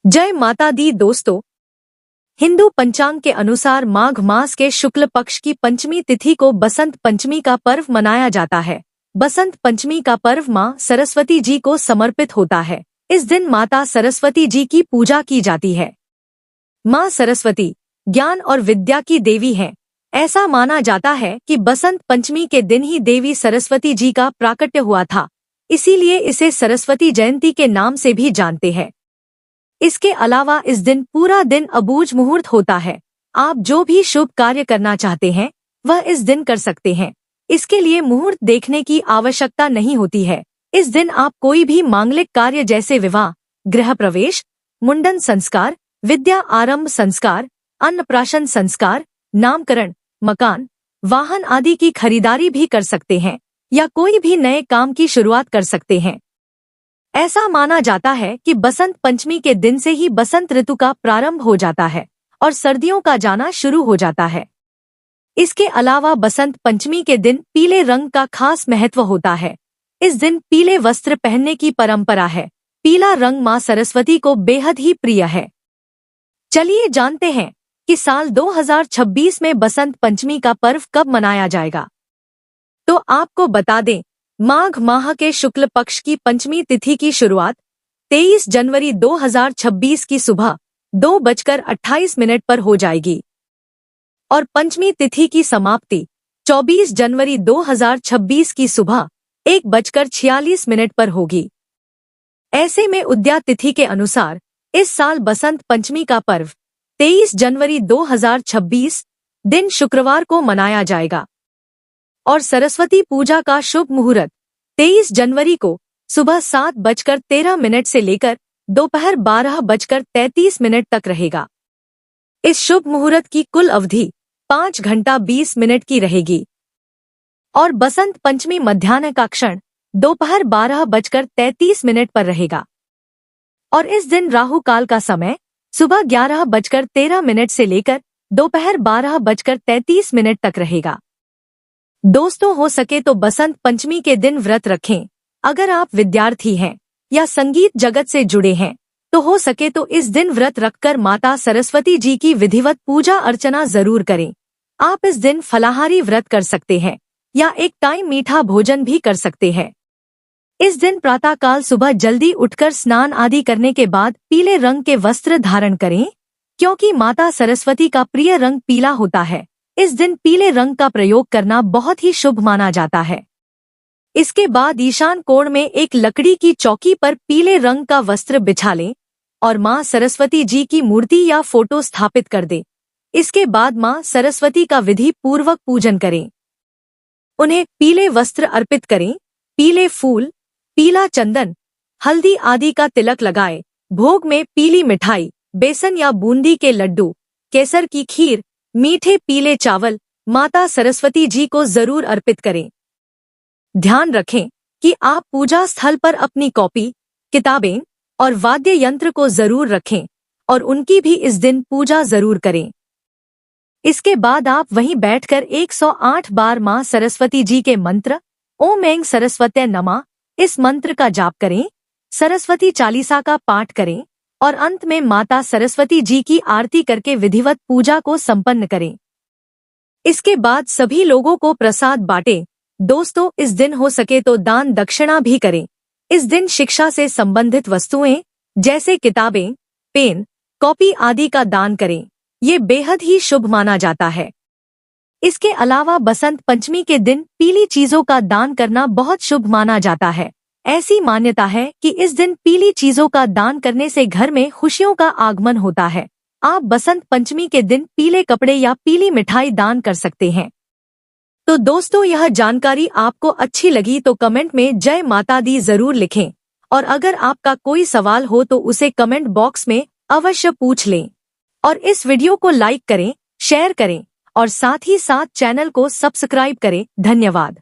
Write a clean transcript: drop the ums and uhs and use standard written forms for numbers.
जय माता दी दोस्तों। हिंदू पंचांग के अनुसार माघ मास के शुक्ल पक्ष की पंचमी तिथि को बसंत पंचमी का पर्व मनाया जाता है। बसंत पंचमी का पर्व मां सरस्वती जी को समर्पित होता है। इस दिन माता सरस्वती जी की पूजा की जाती है। मां सरस्वती ज्ञान और विद्या की देवी हैं। ऐसा माना जाता है कि बसंत पंचमी के दिन ही देवी सरस्वती जी का प्राकट्य हुआ था, इसीलिए इसे सरस्वती जयंती के नाम से भी जानते हैं। इसके अलावा इस दिन पूरा दिन अबूझ मुहूर्त होता है। आप जो भी शुभ कार्य करना चाहते हैं वह इस दिन कर सकते हैं। इसके लिए मुहूर्त देखने की आवश्यकता नहीं होती है। इस दिन आप कोई भी मांगलिक कार्य जैसे विवाह, गृह प्रवेश, मुंडन संस्कार, विद्या आरंभ संस्कार, अन्नप्राशन संस्कार, नामकरण, मकान, वाहन आदि की खरीदारी भी कर सकते हैं या कोई भी नए काम की शुरुआत कर सकते हैं। ऐसा माना जाता है कि बसंत पंचमी के दिन से ही बसंत ऋतु का प्रारंभ हो जाता है और सर्दियों का जाना शुरू हो जाता है। इसके अलावा बसंत पंचमी के दिन पीले रंग का खास महत्व होता है। इस दिन पीले वस्त्र पहनने की परंपरा है। पीला रंग मां सरस्वती को बेहद ही प्रिय है। चलिए जानते हैं कि साल 2026 में बसंत पंचमी का पर्व कब मनाया जाएगा। तो आपको बता दें, माघ माह के शुक्ल पक्ष की पंचमी तिथि की शुरुआत 23 जनवरी 2026 की सुबह 2:28 पर हो जाएगी और पंचमी तिथि की समाप्ति 24 जनवरी 2026 की सुबह 1:46 पर होगी। ऐसे में उदया तिथि के अनुसार इस साल बसंत पंचमी का पर्व 23 जनवरी 2026 दिन शुक्रवार को मनाया जाएगा और सरस्वती पूजा का शुभ मुहूर्त 23 जनवरी को सुबह 7:13 से लेकर दोपहर 12:33 तक रहेगा। इस शुभ मुहूर्त की कुल अवधि 5 घंटा 20 मिनट की रहेगी और बसंत पंचमी मध्याह्न का क्षण दोपहर 12:33 पर रहेगा और इस दिन राहु काल का समय सुबह 11:13 से लेकर दोपहर 12:33 तक रहेगा। दोस्तों, हो सके तो बसंत पंचमी के दिन व्रत रखें। अगर आप विद्यार्थी हैं या संगीत जगत से जुड़े हैं तो हो सके तो इस दिन व्रत रखकर माता सरस्वती जी की विधिवत पूजा अर्चना जरूर करें। आप इस दिन फलाहारी व्रत कर सकते हैं या एक टाइम मीठा भोजन भी कर सकते हैं। इस दिन प्रातःकाल सुबह जल्दी उठकर स्नान आदि करने के बाद पीले रंग के वस्त्र धारण करें, क्योंकि माता सरस्वती का प्रिय रंग पीला होता है। इस दिन पीले रंग का प्रयोग करना बहुत ही शुभ माना जाता है। इसके बाद ईशान कोण में एक लकड़ी की चौकी पर पीले रंग का वस्त्र बिछा लें और मां सरस्वती जी की मूर्ति या फोटो स्थापित कर दें। इसके बाद मां सरस्वती का विधि पूर्वक पूजन करें। उन्हें पीले वस्त्र अर्पित करें, पीले फूल, पीला चंदन, हल्दी आदि का तिलक लगाए। भोग में पीली मिठाई, बेसन या बूंदी के लड्डू, केसर की खीर, मीठे पीले चावल माता सरस्वती जी को जरूर अर्पित करें। ध्यान रखें कि आप पूजा स्थल पर अपनी कॉपी, किताबें और वाद्य यंत्र को जरूर रखें और उनकी भी इस दिन पूजा जरूर करें। इसके बाद आप वहीं बैठकर 108 बार मां सरस्वती जी के मंत्र ओम ऐं सरस्वत्यै नमः इस मंत्र का जाप करें, सरस्वती चालीसा का पाठ करें और अंत में माता सरस्वती जी की आरती करके विधिवत पूजा को संपन्न करें। इसके बाद सभी लोगों को प्रसाद बांटें। दोस्तों, इस दिन हो सके तो दान दक्षिणा भी करें। इस दिन शिक्षा से संबंधित वस्तुएं जैसे किताबें, पेन, कॉपी आदि का दान करें। ये बेहद ही शुभ माना जाता है। इसके अलावा बसंत पंचमी के दिन पीली चीजों का दान करना बहुत शुभ माना जाता है। ऐसी मान्यता है कि इस दिन पीली चीजों का दान करने से घर में खुशियों का आगमन होता है। आप बसंत पंचमी के दिन पीले कपड़े या पीली मिठाई दान कर सकते हैं। तो दोस्तों, यह जानकारी आपको अच्छी लगी तो कमेंट में जय माता दी जरूर लिखें और अगर आपका कोई सवाल हो तो उसे कमेंट बॉक्स में अवश्य पूछ लें और इस वीडियो को लाइक करें, शेयर करें और साथ ही साथ चैनल को सब्सक्राइब करें। धन्यवाद।